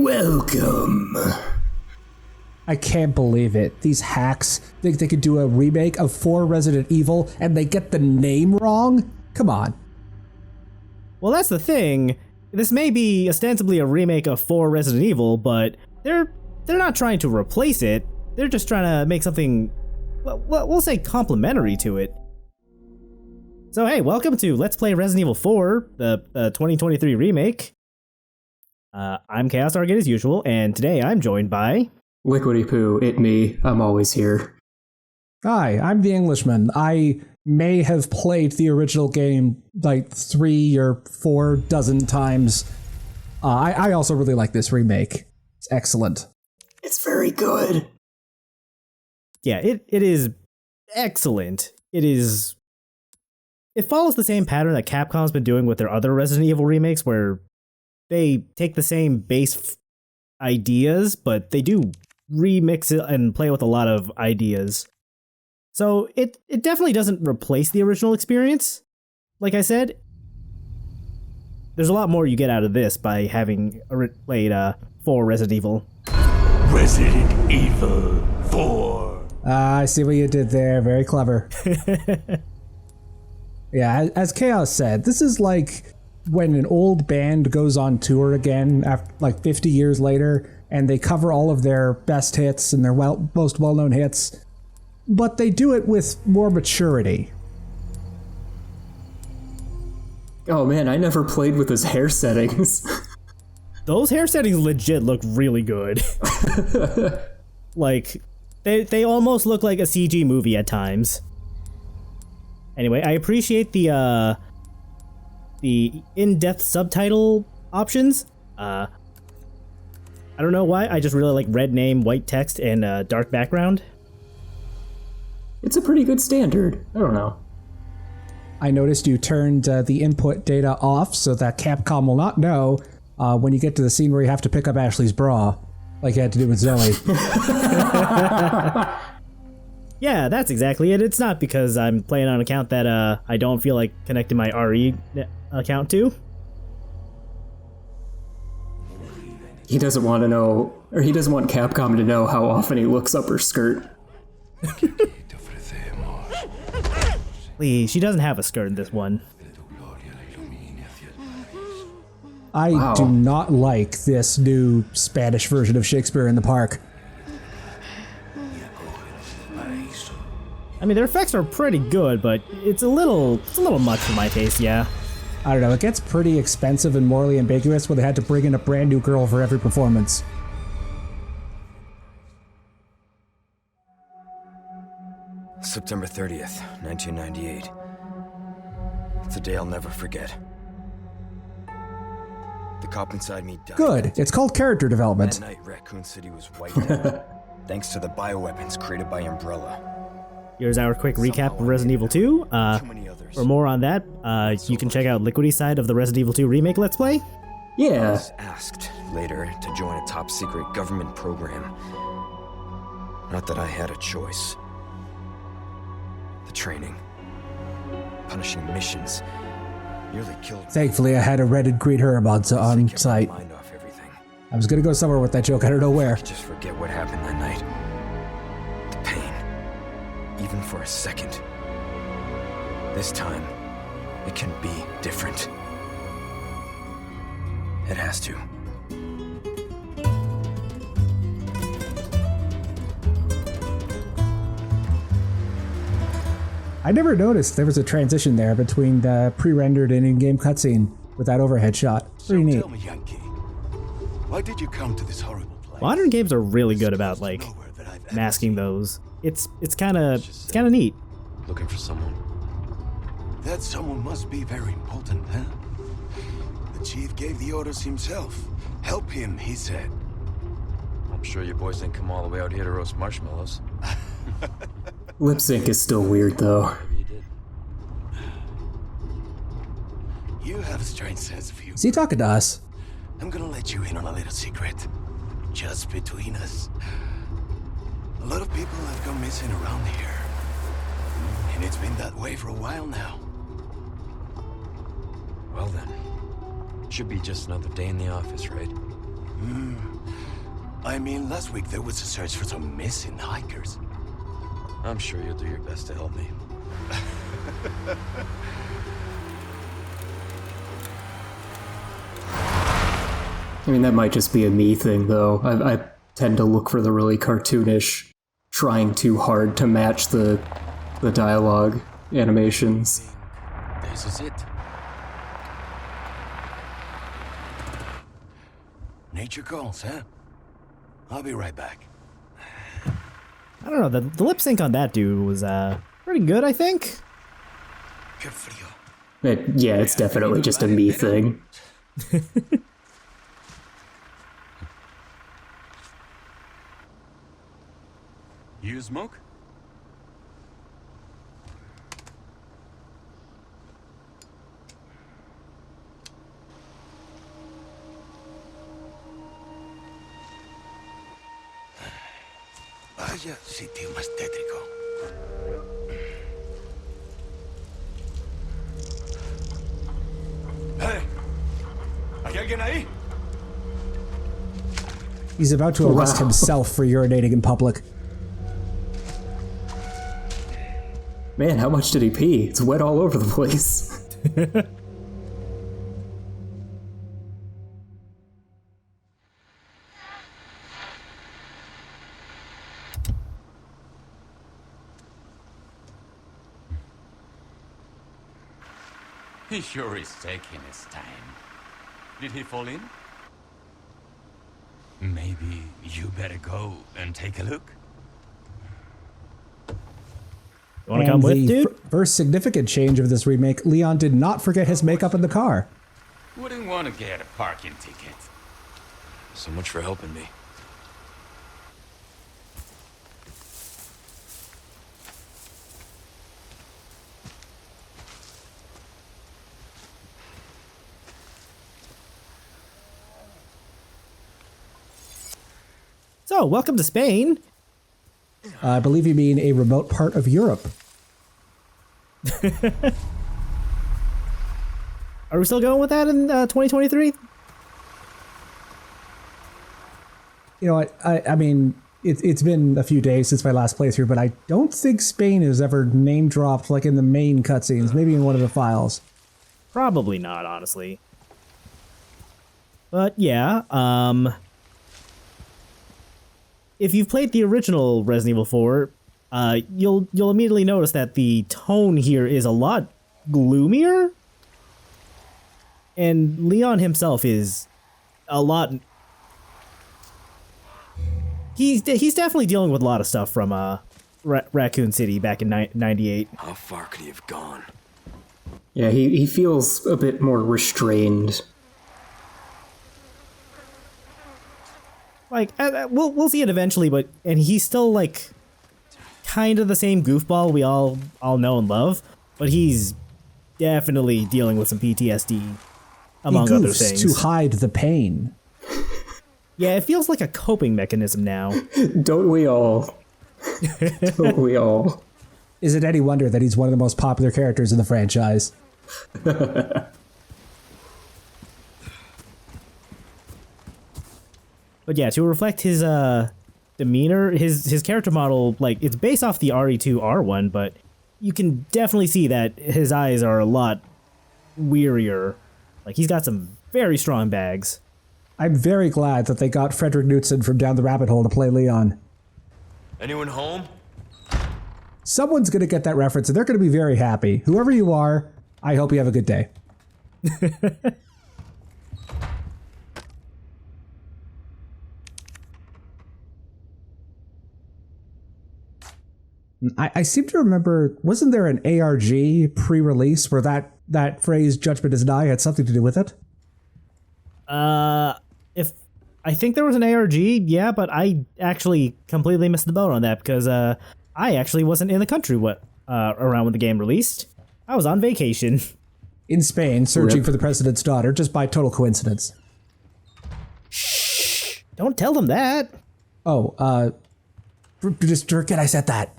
Welcome. I can't believe it. These hacks think they could do a remake of 4 Resident Evil and they get the name wrong? Come on. Well, that's the thing. This may be ostensibly a remake of 4 Resident Evil, but they're not trying to replace it. They're just trying to make something, well, we'll say complementary to it. So hey, welcome to Let's Play Resident Evil 4, the 2023 remake. I'm ChaosArgate as usual, and today I'm joined by... Liquidy Poo, it me. I'm always here. Hi, I'm the Englishman. I may have played the original game like 3 or 4 dozen times. I also really like this remake. It's excellent. It's very good. Yeah, it is excellent. It follows the same pattern that Capcom's been doing with their other Resident Evil remakes, where they take the same base ideas, but they do remix it and play with a lot of ideas. So it definitely doesn't replace the original experience. Like I said, there's a lot more you get out of this by having played 4 Resident Evil. Resident Evil 4. I see what you did there. Very clever. Yeah, as Chaos said, this is like when an old band goes on tour again, after, like 50 years later, and they cover all of their best hits and their most well-known hits, but they do it with more maturity. Oh man, I never played with his hair settings. Those hair settings legit look really good. Like, they almost look like a CG movie at times. Anyway, I appreciate the in-depth subtitle options. I don't know why, I just really like red name, white text, and dark background. It's a pretty good standard. I don't know. I noticed you turned the input data off so that Capcom will not know when you get to the scene where you have to pick up Ashley's bra, like you had to do with Zoe. Yeah, that's exactly it. It's not because I'm playing on an account that I don't feel like connecting my RE account to. He doesn't want to know, or he doesn't want Capcom to know how often he looks up her skirt. Please, she doesn't have a skirt in this one. I do not like this new Spanish version of Shakespeare in the Park. I mean, their effects are pretty good, but it's a little much for my taste, yeah. I don't know, it gets pretty expensive and morally ambiguous when they had to bring in a brand new girl for every performance. September 30th, 1998. It's a day I'll never forget. The cop inside me died. Good, it's called character development. That night, Raccoon City was wiped out, thanks to the bioweapons created by Umbrella. Here's our quick recap of Resident Evil 2. For more on that, you can check out Liquidy's side of the Resident Evil 2 remake Let's Play. Yeah. I was asked later to join a top-secret government program. Not that I had a choice. The training, punishing missions, nearly killed. Thankfully, I had a red and green herb on site. Mind off everything. I was gonna go somewhere with that joke, I don't know where. Just forget what happened that night. The pain, even for a second. This time, it can be different. It has to. I never noticed there was a transition there between the pre-rendered and in-game cutscene with that overhead shot. Pretty neat. Tell me, Yankee, why did you come to this horrible place? Modern games are really good about, like, masking those. It's kind of neat. Looking for someone. That someone must be very important, huh? The chief gave the orders himself. Help him, he said. I'm sure you boys didn't come all the way out here to roast marshmallows. Lip sync is still weird though. Maybe you did. You have a strange sense of humor. Is he talking to us? I'm gonna let you in on a little secret. Just between us. A lot of people have gone missing around here. And it's been that way for a while now. Well then, should be just another day in the office, right? I mean, last week there was a search for some missing hikers. I'm sure you'll do your best to help me. I mean, that might just be a me thing, though. I tend to look for the really cartoonish, trying too hard to match the dialogue animations. This is it. Nature calls, huh? I'll be right back. I don't know, the lip sync on that dude was pretty good, I think. Qué frío. Yeah, it's definitely just a me thing. You smoke? Vaya sitio más tétrico. ¡Hey! ¿Hay alguien ahí? He's about to arrest himself for urinating in public. Man, how much did he pee? It's wet all over the place. He sure is taking his time. Did he fall in? Maybe you better go and take a look. You wanna come with, dude? First significant change of this remake, Leon did not forget his makeup in the car. Wouldn't want to get a parking ticket. So much for helping me. So, welcome to Spain. I believe you mean a remote part of Europe. Are we still going with that in 2023? You know, I mean, it's been a few days since my last playthrough, but I don't think Spain has ever name dropped like in the main cutscenes, maybe in one of the files. Probably not, honestly. But yeah, if you've played the original Resident Evil 4, you'll immediately notice that the tone here is a lot gloomier, and Leon himself is a lot. He's definitely dealing with a lot of stuff from Raccoon City back in '98. How far could he have gone? Yeah, he feels a bit more restrained. Like, we'll see it eventually, and he's still like kind of the same goofball we all know and love, but he's definitely dealing with some PTSD, among other things. To hide the pain. Yeah, it feels like a coping mechanism now. Don't we all? Don't we all? Is it any wonder that he's one of the most popular characters in the franchise? But yeah, to reflect his demeanor, his character model, like, it's based off the RE2 R1, but you can definitely see that his eyes are a lot wearier. Like, he's got some very strong bags. I'm very glad that they got Frederick Knudsen from Down the Rabbit Hole to play Leon. Anyone home? Someone's going to get that reference, and they're going to be very happy. Whoever you are, I hope you have a good day. I seem to remember, wasn't there an ARG pre-release where that phrase "judgment is nigh" had something to do with it? If I think there was an ARG, yeah, but I actually completely missed the boat on that because I actually wasn't in the country around when the game released. I was on vacation in Spain, searching Rip. for the president's daughter, just by total coincidence. Shh! Don't tell them that. Oh, just forget I said that.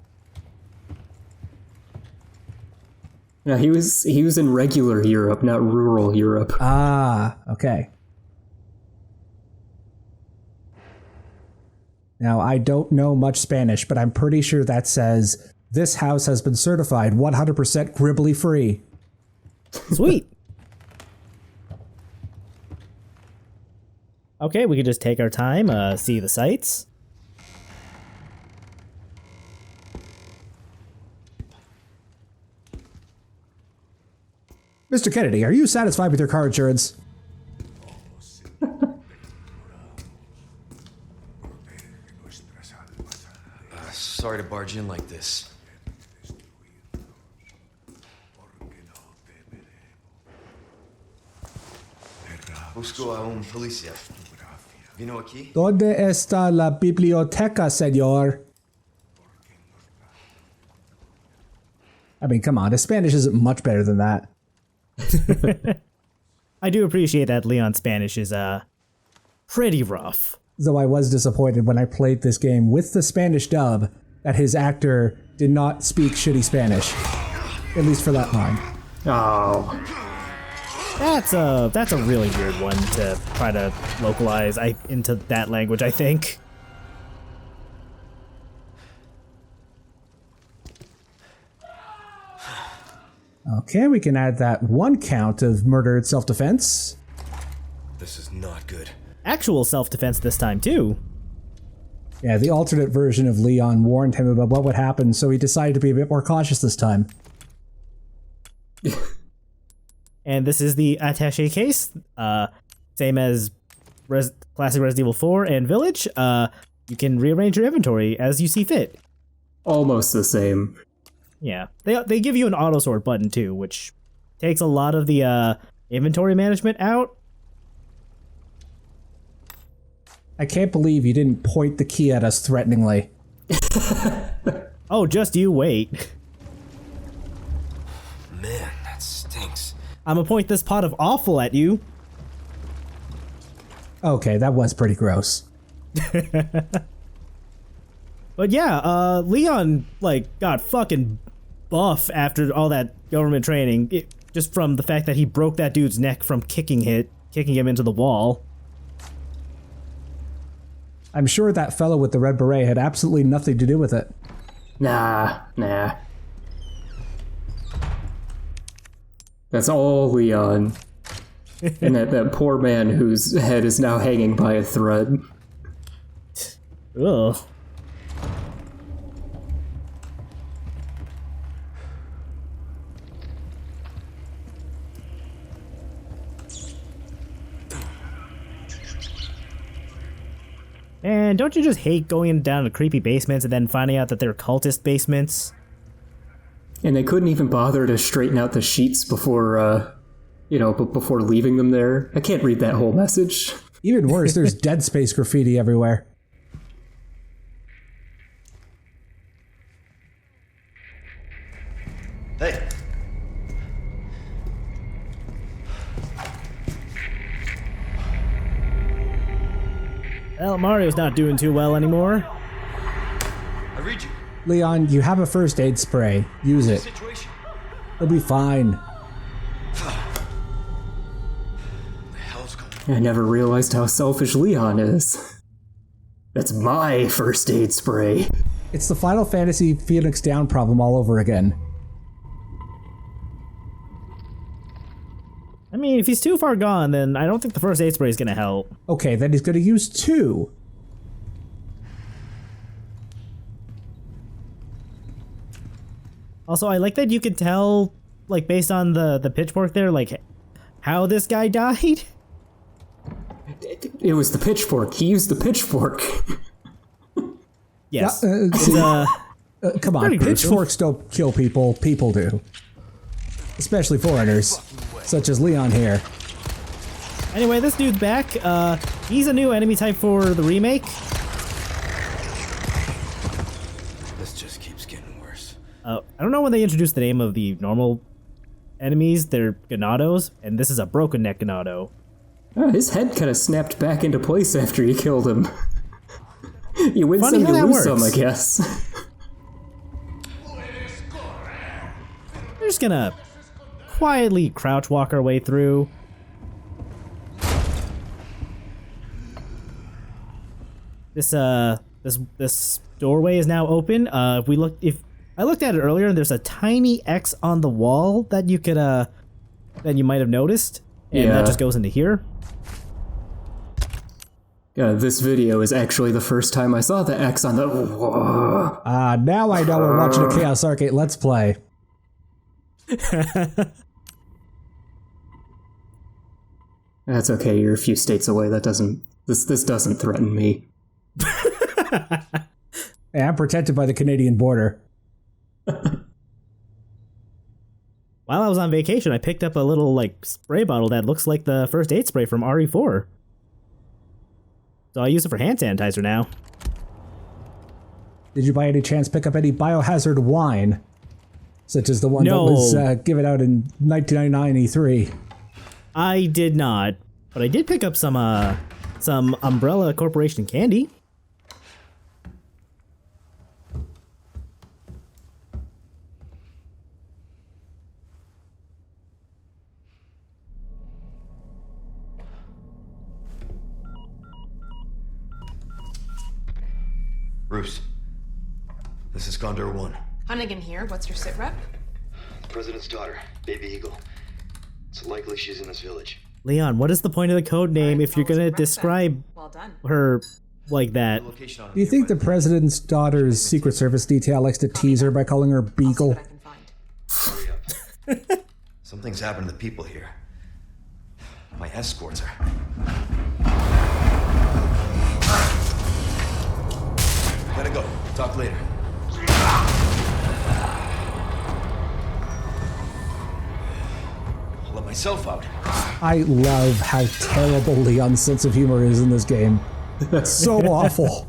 No, he was in regular Europe, not rural Europe. Ah, okay. Now, I don't know much Spanish, but I'm pretty sure that says, "This house has been certified 100% gribbly free." Sweet. Okay, we can just take our time, see the sights. Mr. Kennedy, are you satisfied with your car insurance? Sorry to barge in like this. Busco a un policía. Vino aquí? ¿Dónde está la biblioteca, señor? I mean, come on, his Spanish isn't much better than that. I do appreciate that Leon's Spanish is pretty rough. Though I was disappointed when I played this game with the Spanish dub that his actor did not speak shitty Spanish. At least for that line. Oh. That's a really weird one to try to localize into that language, I think. Okay, we can add that one count of murdered self-defense. This is not good. Actual self-defense this time, too. Yeah, the alternate version of Leon warned him about what would happen, so he decided to be a bit more cautious this time. And this is the attaché case. Same as classic Resident Evil 4 and Village. You can rearrange your inventory as you see fit. Almost the same. Yeah. They give you an auto sort button, too, which takes a lot of the inventory management out. I can't believe you didn't point the key at us threateningly. Oh, just you wait. Man, that stinks. I'm gonna point this pot of awful at you. Okay, that was pretty gross. But yeah, Leon, got fucking buff after all that government training. Just from the fact that he broke that dude's neck from kicking him into the wall. I'm sure that fellow with the red beret had absolutely nothing to do with it. Nah. That's all Leon. And that poor man whose head is now hanging by a thread. Ugh. And don't you just hate going down to creepy basements and then finding out that they're cultist basements? And they couldn't even bother to straighten out the sheets before, before leaving them there. I can't read that whole message. Even worse, there's Dead Space graffiti everywhere. Hey! Well, Mario's not doing too well anymore. I read you. Leon, you have a first aid spray. Use it. Situation. It'll be fine. The hell's going on? I never realized how selfish Leon is. That's my first aid spray. It's the Final Fantasy Phoenix Down problem all over again. I mean, if he's too far gone, then I don't think the first aid spray is gonna help. Okay, then he's going to use 2. Also, I like that you could tell, based on the pitchfork there, how this guy died. It was the pitchfork. He used the pitchfork. Yes. Come on, Pretty gruesome. pitchforks don't kill people. People do. Especially foreigners, such as Leon here. Anyway, this dude's back. He's a new enemy type for the remake. This just keeps getting worse. I don't know when they introduced the name of the normal enemies. They're Ganados, and this is a broken neck Ganado. His head kind of snapped back into place after you killed him. You win Funny some, how you that lose some, I works. guess. We're just gonna quietly crouch walk our way through. This this doorway is now open. If I looked at it earlier, and there's a tiny X on the wall that you might have noticed, and that just goes into here. This video is actually the first time I saw the X on the... Now I know we're watching a ChaosArgate Let's Play. That's okay, you're a few states away. This doesn't threaten me. Hey, I'm protected by the Canadian border. While I was on vacation, I picked up a little spray bottle that looks like the first aid spray from RE4. So I use it for hand sanitizer now. Did you by any chance pick up any biohazard wine? Such as the one that was given out in 1999 E3. I did not, but I did pick up some Umbrella Corporation candy. Bruce, this is Condor 1. Hunnigan here. What's your sit rep? The President's daughter, Baby Eagle. It's likely she's in this village. Leon, what is the point of the code name if you're gonna describe her like that? Do you think the President's daughter's Secret Service detail likes to tease her by calling her Beagle? Hurry up. Something's happened to the people here. My escorts are... Gotta go. Talk later. I'll let myself out. I love how terrible Leon's sense of humor is in this game. That's so awful.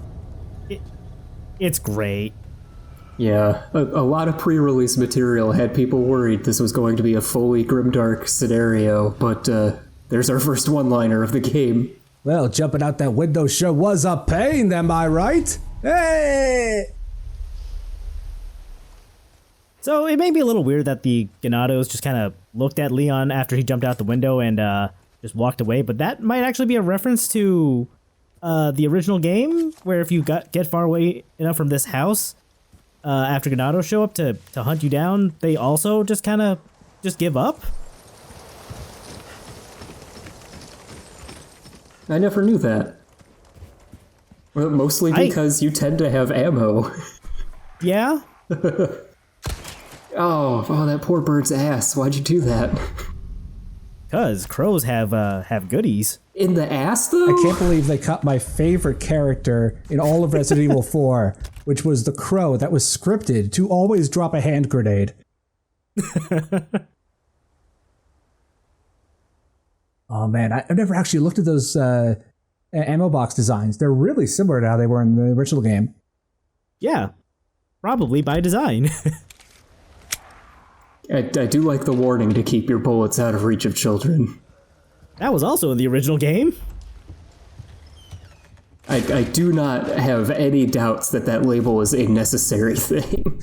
It's great. Yeah, a lot of pre-release material had people worried this was going to be a fully grimdark scenario, but there's our first one-liner of the game. Well, jumping out that window sure was a pain, am I right? Hey! So it may be a little weird that the Ganados just kind of looked at Leon after he jumped out the window and just walked away, but that might actually be a reference to the original game, where if you get far away enough from this house, after Ganados show up to hunt you down, they also just kind of give up. I never knew that. Well, mostly because you tend to have ammo. Yeah? Oh, that poor bird's ass. Why'd you do that? Because crows have goodies. In the ass, though? I can't believe they cut my favorite character in all of Resident Evil 4, which was the crow that was scripted to always drop a hand grenade. Oh man, I've never actually looked at those ammo box designs. They're really similar to how they were in the original game. Yeah, probably by design. I do like the warning to keep your bullets out of reach of children. That was also in the original game. I do not have any doubts that label is a necessary thing.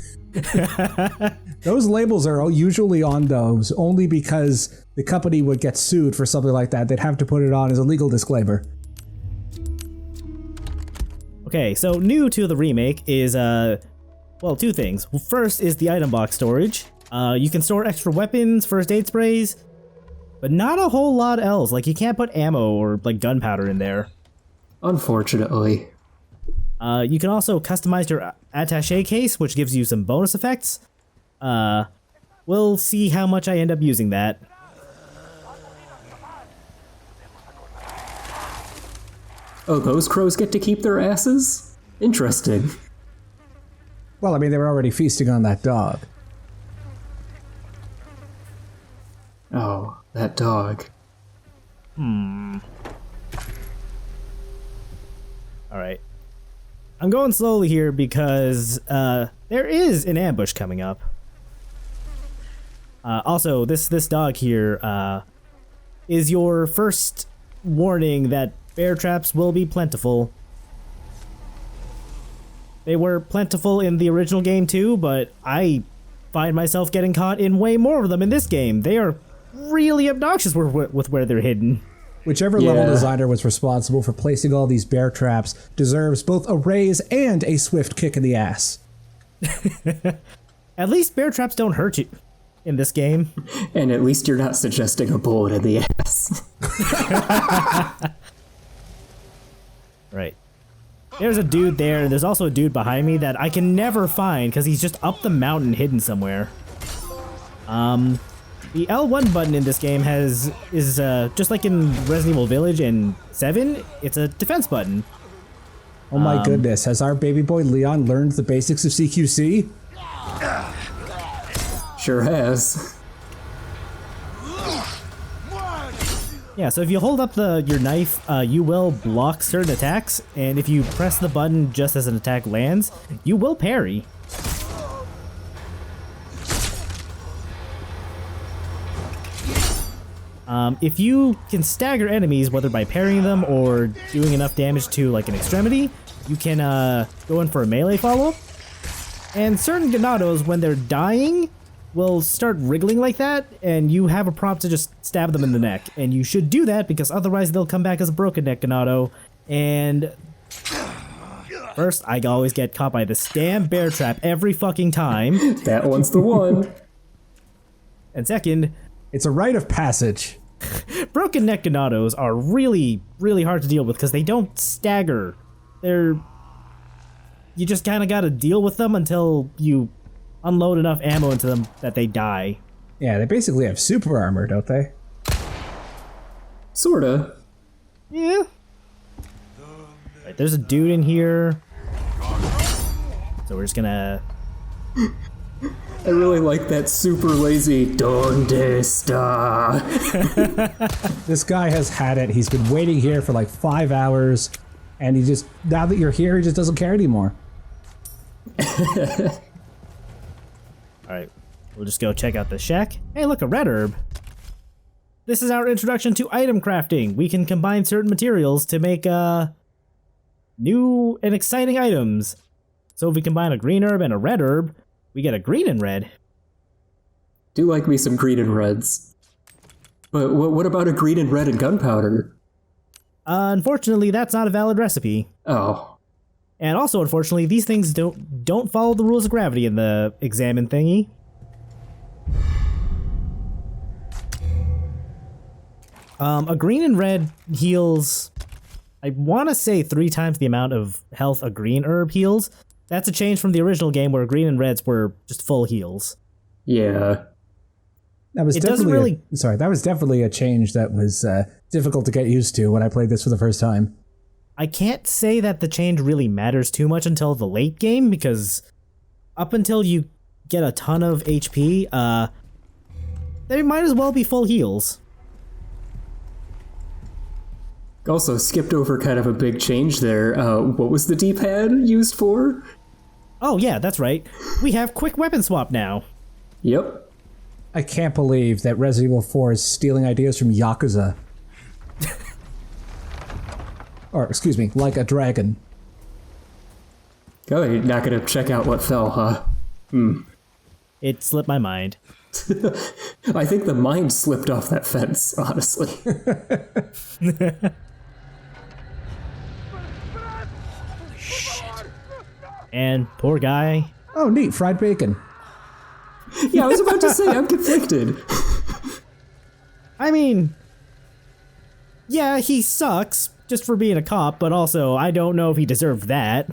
Those labels are usually on those only because the company would get sued for something like that. They'd have to put it on as a legal disclaimer. Okay, so new to the remake is, well, two things. First is the item box storage. You can store extra weapons, first aid sprays, but not a whole lot else. Like, you can't put ammo or, like, gunpowder in there. Unfortunately. You can also customize your attaché case, which gives you some bonus effects. We'll see how much I end up using that. Oh, those crows get to keep their asses? Interesting. Well, I mean, they were already feasting on that dog. Oh, that dog. Alright. I'm going slowly here because there is an ambush coming up. Also, this dog here is your first warning that bear traps will be plentiful. They were plentiful in the original game too, but I find myself getting caught in way more of them in this game. They are really obnoxious with where they're hidden. Whichever level designer was responsible for placing all these bear traps deserves both a raise and a swift kick in the ass. At least bear traps don't hurt you in this game. And at least you're not suggesting a bullet in the ass. Right. There's a dude there, and there's also a dude behind me that I can never find because he's just up the mountain hidden somewhere. The L1 button in this game is just like in Resident Evil Village and 7, it's a defense button. Oh my goodness, has our baby boy Leon learned the basics of CQC? Sure has. Yeah, so if you hold up your knife, you will block certain attacks, and if you press the button just as an attack lands, you will parry. If you can stagger enemies, whether by parrying them or doing enough damage to like an extremity, you can go in for a melee follow-up. And certain Ganados, when they're dying, will start wriggling like that, and you have a prompt to just stab them in the neck. And you should do that, because otherwise they'll come back as a broken neck Ganado. And first, I always get caught by this damn bear trap every fucking time. That one's the one. And second, it's a rite of passage. Broken neck Ganados are really, really hard to deal with because they don't stagger. You just kind of got to deal with them until you unload enough ammo into them that they die. Yeah, they basically have super armor, don't they? Sorta. Yeah. Right, there's a dude in here. So we're just gonna... I really like that super lazy "Donde está?" This guy has had it. He's been waiting here for like 5 hours, and he just, now that you're here, he just doesn't care anymore. Alright, we'll just go check out the shack. Hey, look, a red herb. This is our introduction to item crafting. We can combine certain materials to make new and exciting items. So if we combine a green herb and a red herb, we get a green and red. Do like me some green and reds. But what about a green and red and gunpowder? Unfortunately, that's not a valid recipe. Oh. And also, unfortunately, these things don't follow the rules of gravity in the examine thingy. A green and red heals, I want to say 3 times the amount of health a green herb heals. That's a change from the original game where green and reds were just full heals. Yeah. That was definitely a change that was difficult to get used to when I played this for the first time. I can't say that the change really matters too much until the late game, because up until you get a ton of HP, they might as well be full heals. Also, skipped over kind of a big change there. What was the D-pad used for? Oh yeah, that's right. We have quick weapon swap now. Yep. I can't believe that Resident Evil 4 is stealing ideas from Yakuza. Or, excuse me, Like a Dragon. Oh, you're not gonna check out what fell, huh? It slipped my mind. I think the mind slipped off that fence, honestly. And poor guy. Oh, neat, fried bacon. Yeah, I was about to say, I'm conflicted. I mean, yeah, he sucks just for being a cop, but also I don't know if he deserved that.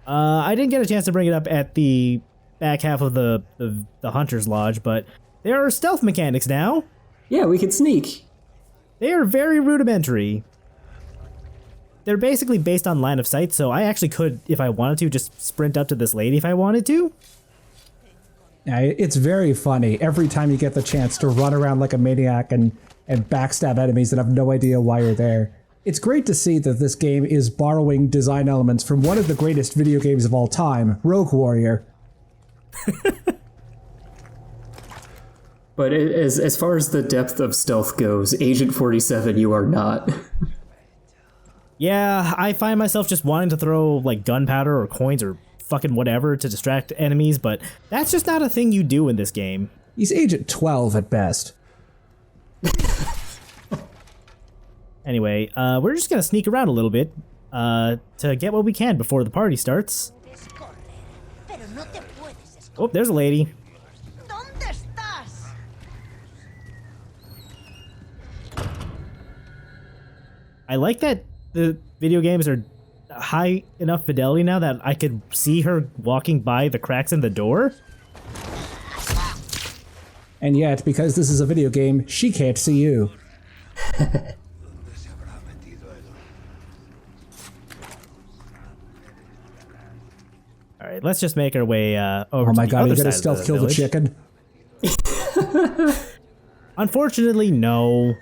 I didn't get a chance to bring it up at the back half of the Hunter's Lodge, but there are stealth mechanics now. Yeah, we could sneak. They are very rudimentary. They're basically based on line of sight, so I actually could, if I wanted to, just sprint up to this lady if I wanted to. Yeah, it's very funny every time you get the chance to run around like a maniac and backstab enemies that have no idea why you're there. It's great to see that this game is borrowing design elements from one of the greatest video games of all time, Rogue Warrior. But as far as the depth of stealth goes, Agent 47, you are not. Yeah, I find myself just wanting to throw like gunpowder or coins or fucking whatever to distract enemies, but that's just not a thing you do in this game. He's Agent 12 at best. Anyway, we're just gonna sneak around a little bit to get what we can before the party starts. Oh, there's a lady. I like that the video games are high enough fidelity now that I could see her walking by the cracks in the door. And yet, because this is a video game, she can't see you. Alright, let's just make our way over Oh to my the god, other you gotta side stealth of kill the village. chicken? Unfortunately, no.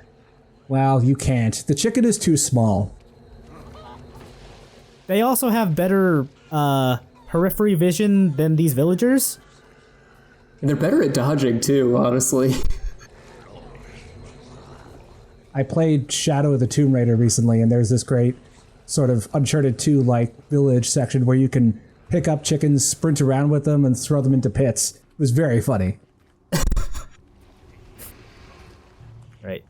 Well, you can't. The chicken is too small. They also have better periphery vision than these villagers. And they're better at dodging too, honestly. I played Shadow of the Tomb Raider recently, and there's this great sort of Uncharted 2 like village section where you can pick up chickens, sprint around with them, and throw them into pits. It was very funny. Right.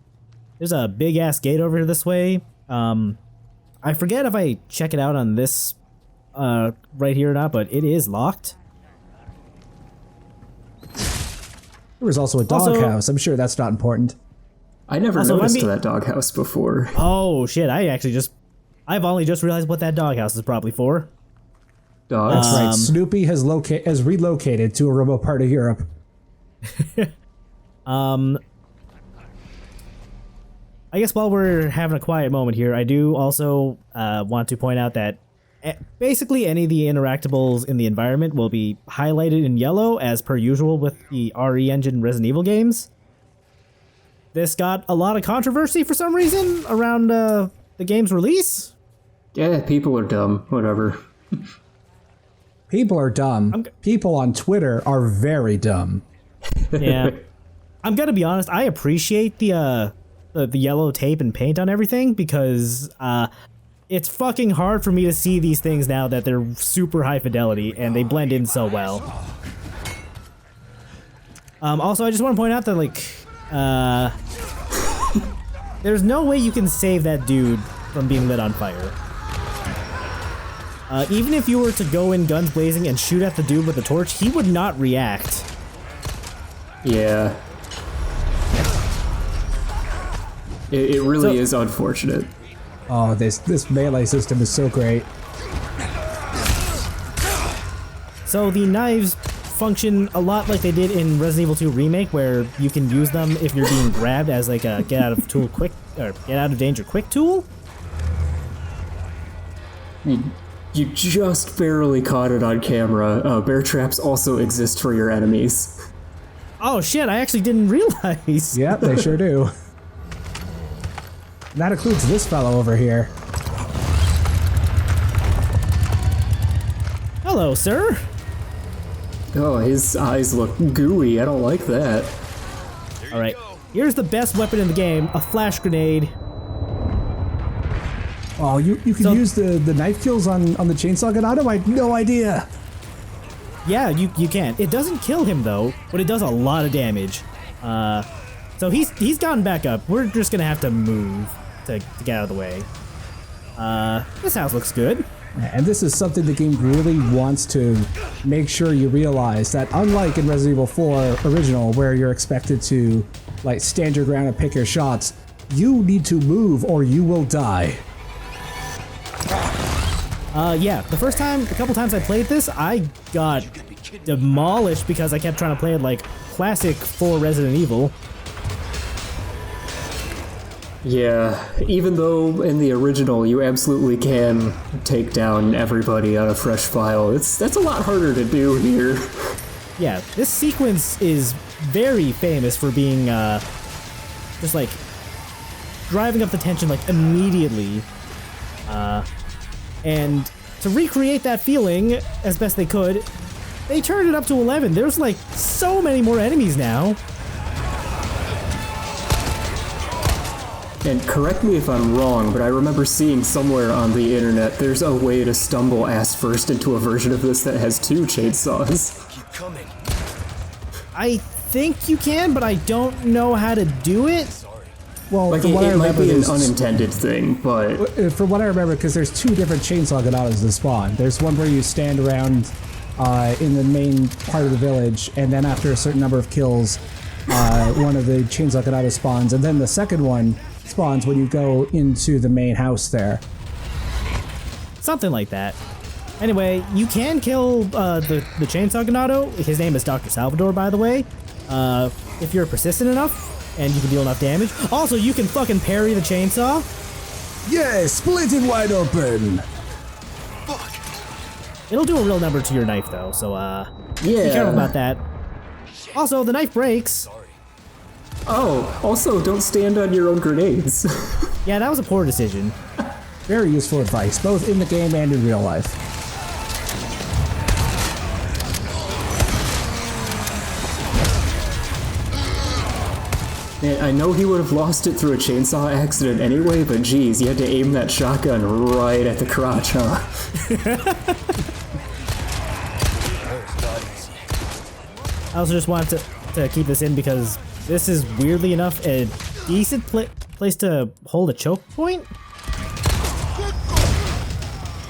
There's a big ass gate over here this way. I forget if I check it out on this right here or not, but it is locked. There was also a doghouse. I'm sure that's not important. I never Also, noticed let me- that doghouse before. Oh shit, I've only just realized what that doghouse is probably for. Dogs. That's right. Snoopy has relocated to a remote part of Europe. I guess while we're having a quiet moment here, I do also want to point out that basically any of the interactables in the environment will be highlighted in yellow as per usual with the RE Engine Resident Evil games. This got a lot of controversy for some reason around the game's release. Yeah, people are dumb. Whatever. People are dumb. People on Twitter are very dumb. Yeah. I'm gonna be honest, I appreciate the yellow tape and paint on everything because it's fucking hard for me to see these things now that they're super high fidelity and they blend in so well. Also, I just want to point out that like there's no way you can save that dude from being lit on fire. Even if you were to go in guns blazing and shoot at the dude with the torch, he would not react. Yeah. It really is unfortunate. Oh, this melee system is so great. So the knives function a lot like they did in Resident Evil 2 Remake, where you can use them if you're being grabbed as like a get out of danger quick tool. You just barely caught it on camera. Bear traps also exist for your enemies. Oh shit, I actually didn't realize. Yep, they sure do. And that includes this fellow over here. Hello, sir. Oh, his eyes look gooey. I don't like that. Alright, here's the best weapon in the game, a flash grenade. Oh, you can use the knife kills on the chainsaw gun? I had no idea. Yeah, you can. It doesn't kill him though, but it does a lot of damage. So he's gotten back up. We're just gonna have to move to get out of the way. This house looks good. And this is something the game really wants to make sure you realize, that unlike in Resident Evil 4 original, where you're expected to like stand your ground and pick your shots, you need to move or you will die. Yeah, a couple times I played this, I got demolished because I kept trying to play it like classic 4 Resident Evil. Yeah, even though in the original you absolutely can take down everybody on a fresh file, that's a lot harder to do here. Yeah, this sequence is very famous for being just like driving up the tension like immediately. And to recreate that feeling as best they could, they turned it up to 11. There's like so many more enemies now. And correct me if I'm wrong, but I remember seeing somewhere on the internet there's a way to stumble ass first into a version of this that has 2 chainsaws. Keep coming. I think you can, but I don't know how to do it. Well, Like, from what I it might remember, be an there's- unintended thing, but from what I remember, because there's two different chainsaw ganados that spawn. There's one where you stand around in the main part of the village, and then after a certain number of kills, one of the chainsaw ganados spawns, and then the second one spawns when you go into the main house there. Something like that. Anyway, you can kill the chainsaw ganado. His name is Dr. Salvador, by the way. If you're persistent enough and you can deal enough damage. Also, you can fucking parry the chainsaw. Yeah, split it wide open. It'll do a real number to your knife, though, so be careful yeah. about that. Also, the knife breaks. Oh, also, don't stand on your own grenades. Yeah, that was a poor decision. Very useful advice, both in the game and in real life. Man, I know he would have lost it through a chainsaw accident anyway, but geez, you had to aim that shotgun right at the crotch, huh? I also just wanted to keep this in because this is weirdly enough a decent place to hold a choke point.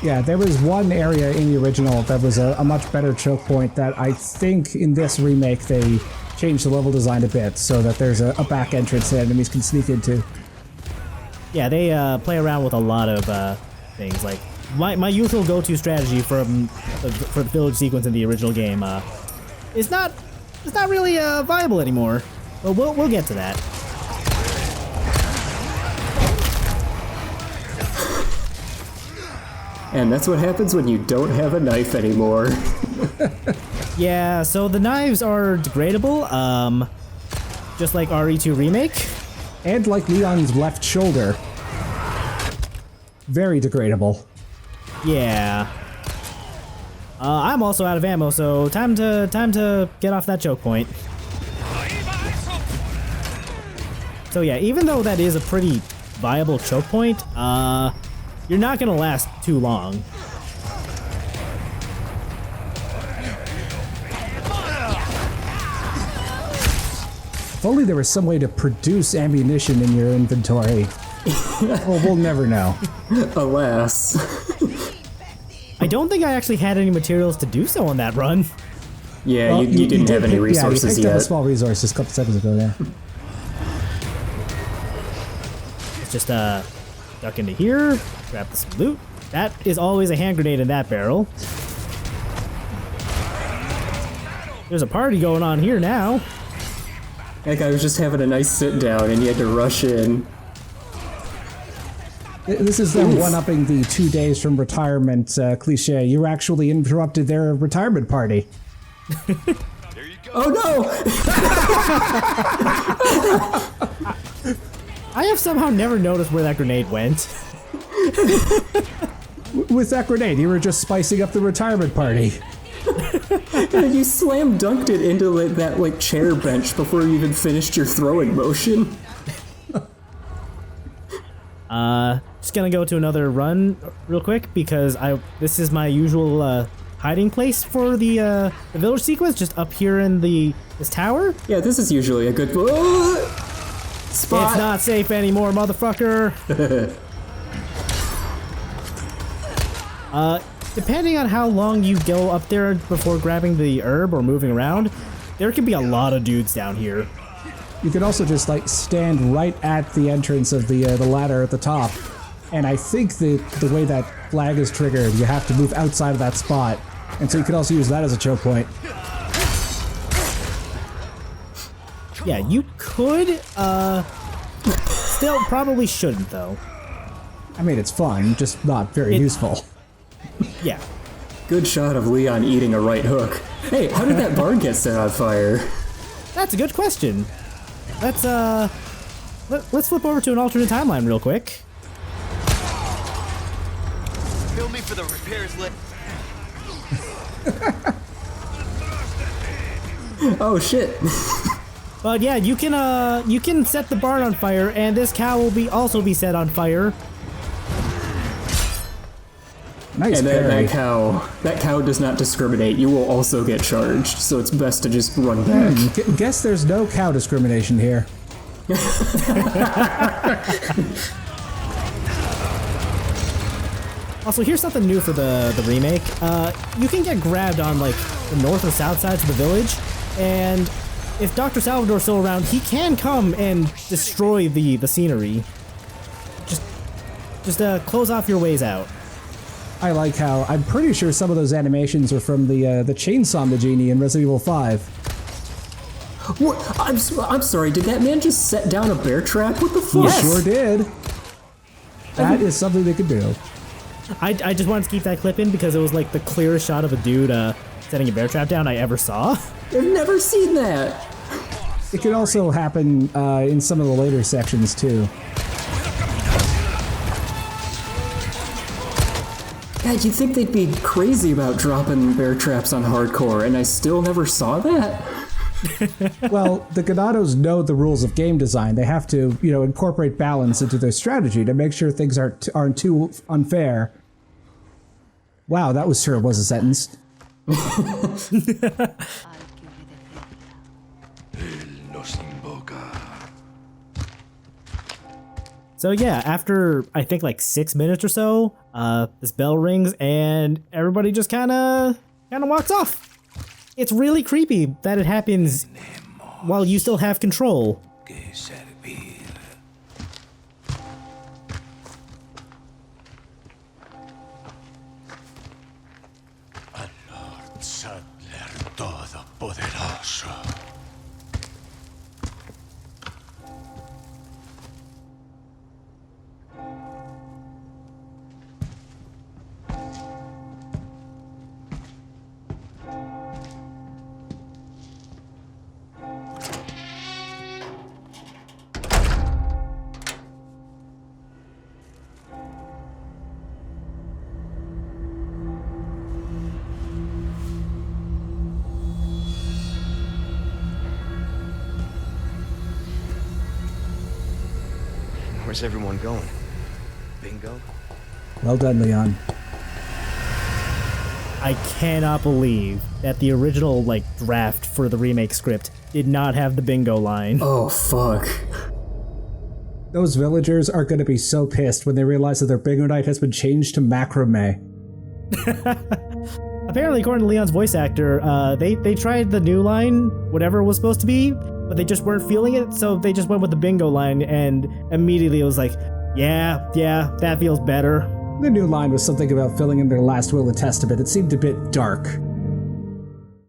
Yeah, there was one area in the original that was a much better choke point that I think in this remake they changed the level design a bit so that there's a back entrance that enemies can sneak into. Yeah, they play around with a lot of things. Like my usual go-to strategy for the village sequence in the original game is not really viable anymore. But we'll get to that. And that's what happens when you don't have a knife anymore. Yeah, so the knives are degradable, just like RE2 Remake. And like Leon's left shoulder. Very degradable. Yeah. I'm also out of ammo, so time to get off that choke point. So yeah, even though that is a pretty viable choke point, you're not gonna last too long. If only there was some way to produce ammunition in your inventory. Well, we'll never know. Alas. I don't think I actually had any materials to do so on that run. Yeah, Well, you didn't have any resources yeah, you picked up a yet. small resources a couple seconds ago, yeah. Let's just duck into here, grab this loot. That is always a hand grenade in that barrel. There's a party going on here now. That guy was just having a nice sit down and you had to rush in. This is them one-upping the 2 days from retirement cliche. You actually interrupted their retirement party. Oh no! I have somehow never noticed where that grenade went. With that grenade, you were just spicing up the retirement party. And you slam dunked it into that chair bench before you even finished your throwing motion. Just gonna go to another run real quick because this is my usual hiding place for the village sequence, just up here in this tower. Yeah, this is usually a good spot. It's not safe anymore, motherfucker. Depending on how long you go up there before grabbing the herb or moving around, there can be a lot of dudes down here. You could also just stand right at the entrance of the ladder at the top. And I think the way that flag is triggered, you have to move outside of that spot. And so you could also use that as a choke point. Yeah, you could, still probably shouldn't though. I mean, it's fun, just not very useful. Yeah. Good shot of Leon eating a right hook. Hey, how did that barn get set on fire? That's a good question. Let's flip over to an alternate timeline real quick. Bill me for the repairs later. Oh shit. But yeah, you can set the barn on fire, and this cow will also be set on fire. Nice and parry. that cow does not discriminate. You will also get charged, so it's best to just run back. Guess there's no cow discrimination here. Also, here's something new for the remake. You can get grabbed on like the north or south sides of the village, and if Dr. Salvador's still around, he can come and destroy the scenery. Just close off your ways out. I like how I'm pretty sure some of those animations are from the Chainsaw Genie in Resident Evil 5. What? I'm sorry, did that man just set down a bear trap? What the fuck? He sure did. That is something they could do. I just wanted to keep that clip in because it was like the clearest shot of a dude setting a bear trap down I ever saw. I've never seen that. It could also happen in some of the later sections too. God, you'd think they'd be crazy about dropping bear traps on hardcore, and I still never saw that? Well, the Ganados know the rules of game design. They have to, incorporate balance into their strategy to make sure things aren't too unfair. Wow, that sure was a sentence. So yeah, after I think like 6 minutes or so, this bell rings and everybody just kind of walks off. It's really creepy that it happens while you still have control. Lord Sadler Todopoderoso. Where's everyone going? Bingo? Well done, Leon. I cannot believe that the original draft for the remake script did not have the bingo line. Oh, fuck. Those villagers are going to be so pissed when they realize that their bingo night has been changed to macrame. Apparently, according to Leon's voice actor, they tried the new line, whatever it was supposed to be, but they just weren't feeling it, so they just went with the bingo line, and immediately it was like, yeah, that feels better. The new line was something about filling in their last will and testament. It seemed a bit dark.